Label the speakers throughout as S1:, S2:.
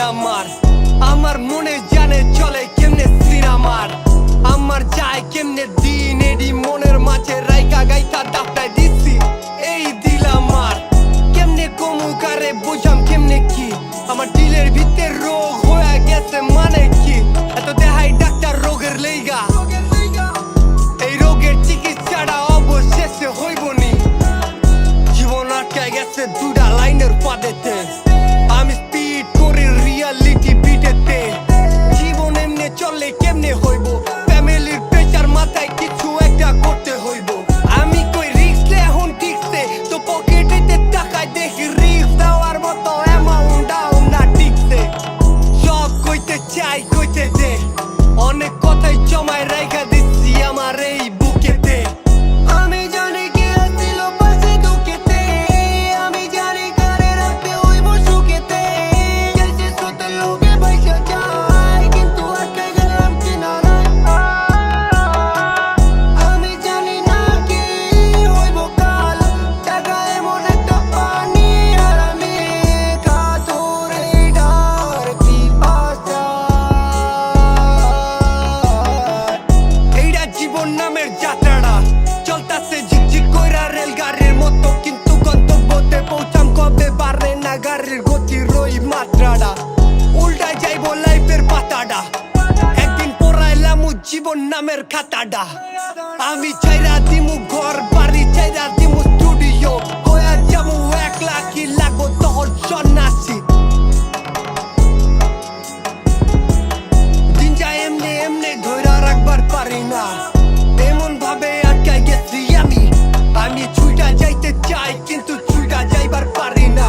S1: আমার আমার মনে জানে চলে কেমনে সিনেমার আমার যায় কেমনে দিন এডি মনের মাঝে রাইকা গাইতা দাপটাই দিছি এই দিল আমার কেমনে কমুকারে বুঝাম কেমনে কি আমার দিলের ভিতরে রোগ হয়ে গেছে মানে কি এত দেখাই ডাক্তার রোগের লেগা এই রোগের চিকিৎসাটা অবশেষে হইবনি জীবন আটকে গেছে দুটা লাইনের পাদেতে আমি স্পিড করে রিয়ালিটি বিটেতে জীবন এমনি চললে কেমনে হইব ফ্যামিলির প্রেসার মাথায় কিছু একটা করতে হইব আমি কই রিস্ক এখন ঠিকছে তো পকেটেতে টাকায় দেখি রিস্ক দেওয়ার মতো অ্যামাউন্ট ডাউন না ঠিকছে সব কইতে চাই কইতে দে অনেক কথাই জমায় রাইখা দিচ্ছি আমার এই বুকেতে আমি জানি কি আসছিল পাশে দুঃখেতে আমি জানি কারে রাখতে হইব সুখেতে গেছে সতে লোকে পয়সা চাই কিন্তু আটকে গেলাম কিনারায় আমি জানি না কি হইব কাল টাকা এমন একটা পানি আর আমি কাতরে ডার পিপাসা এইটা জীবন নামের যাত্রাটা চলতাছে ঝিকঝিক কইরা রেলগাড়ির মতো কিন্তু গন্তব্যতে পৌঁছাম কবে বাড়ে না গাড়ির গতির ওই মাত্রাটা উল্টায় যাইব লাইফের পাতাটা একদিন পড়াইলাম জীবন নামের খাতাটা আমি চাইরা দিমু ঘর বাড়ি চাইরা দিমু স্টুডিও হয়ে যাবো 1 লাখই লাগবো তখন সন্ন্যাসী দিন যায় এমনি এমনি ধইরা রাখবার পারি না এমন ভাবে আটকাই গেছি আমি ছুটা যাইতে চাই কিন্তু ছুটা যাইবার পারি না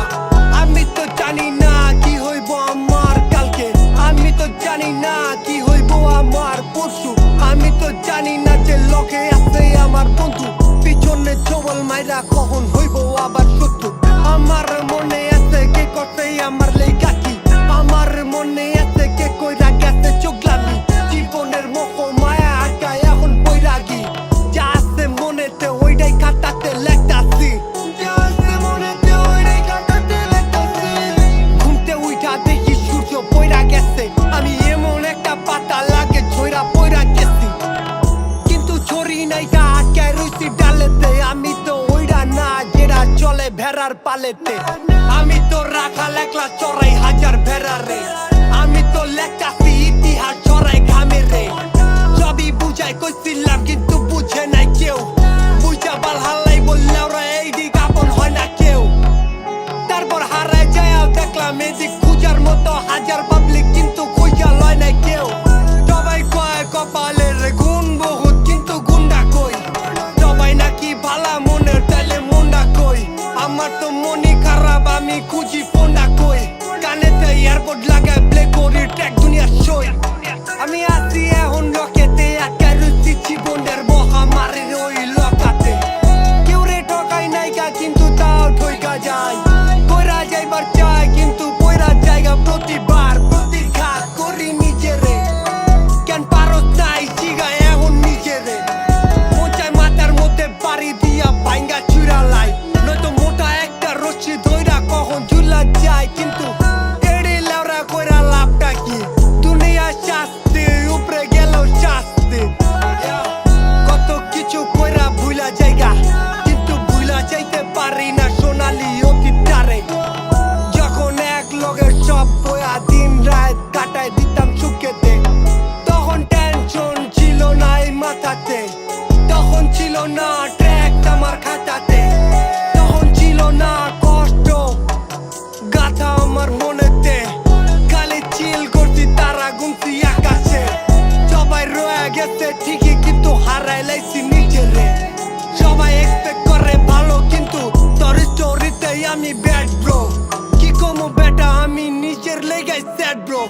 S1: আমি তো জানি না কি হইব আমার কালকে আমি তো জানি না কি হইব আমার পরশু আমি তো জানি না যে লোকে আছে আমার বন্ধু পিছনে চবল মাইরা কখন হইব আবার শত্রু আমার মনে আছে কে করতে আমার লেগা কি আমার মনে আছে কে কইরা গেছে চোখলামি জীবনের মোহ মায়া আটকায় এখন বৈরাগী যা আছে মনেতে ওইটাই খাতাতে লেখতাছি ঘুমতে উঠা দেখি সূর্য পয়রা গেছে আমি এমন একটা পাতা লাগে ঝইরা পয়রা গেছি কিন্তু ছড়ি নাই গা আটকায় রইছি ডালেতে আমি তো ওইটা না যেটা চলে ভেড়ার পালেতে আমি তো রাখা লেখলা চড়াই হাজার ভেড়া রে আমি তো লেখতাছি ইতিহাস চড়াই ঘামে রে সবই বুঝাই কইছিলাম কিন্তু বুঝে নাই কেউ বুঝা বাল হালাই বললে ওরা এই দিক আপন হয় না কেউ তারপর হারায় যায় দেখলাম এদিক খুঁজার মতো হাজার পাবলিক কিন্তু খুঁজা লয় নাই কেউ সবাই কয় কপালের গুণ বহুত কিন্তু গুন্ডা কই সবাই নাকি ভালা মনের তাইলে মনটা কই আমার তো মনি খারাপ আমি খুঁজি ফোনটা কই কানেতে এয়ারপোর্ট লাগায় প্লে করি ট্র্যাক দুনিয়ার সই আমি আছি এখন লকেতে আটকায় রয়েছি জীবনের মহামারীর ওই লকাতে কেউ রে ঠকাই নাইকা কিন্তু তাও ঠইকা যায় কইরা যাইবার চাই কিন্তু পয়রা জায়গা প্রতিবার প্রতিঘাত করি নিজেরে কেন পারো তাই জিগা এখন নিজেরে মোচায় মাথার মধ্যে বাড়ি দিয়া ভাঙ্গা চুরালাই নয়তো মোটা একটা রশ্মি ধইরা কখন ঝুলা যায় কিন্তু এড়ে লাউরা কইরা লাভটা কি দুনিয়া শাস্তি উপরে গেল শাস্তি কত কিছু কইরা ভুলা জায়গা কিন্তু ভুলা যাইতে পারি না সোনালি অতীতটারে যখন এক লগে সব বয়া দিন রাত কাটায় দিতাম সুখেতে তখন টেনশন ছিল না এই মাথাতে তখন ছিল না ট্র্যাক আমার খাতাতে তখন ছিল না কষ্ট গাথা আমার মনেতে খালি চিল করছি তারা গুনছি আকাশে সবাই রয়ে গেছে ঠিকই কিন্তু হারাই লাইছি নিজেরে সবাই এক্সপেক্ট করে ভালো কিন্তু তোর স্টোরিতে আমি ব্যাড ব্রো কি কমো বেটা আমি নিজের লেগাই স্যাড ব্রো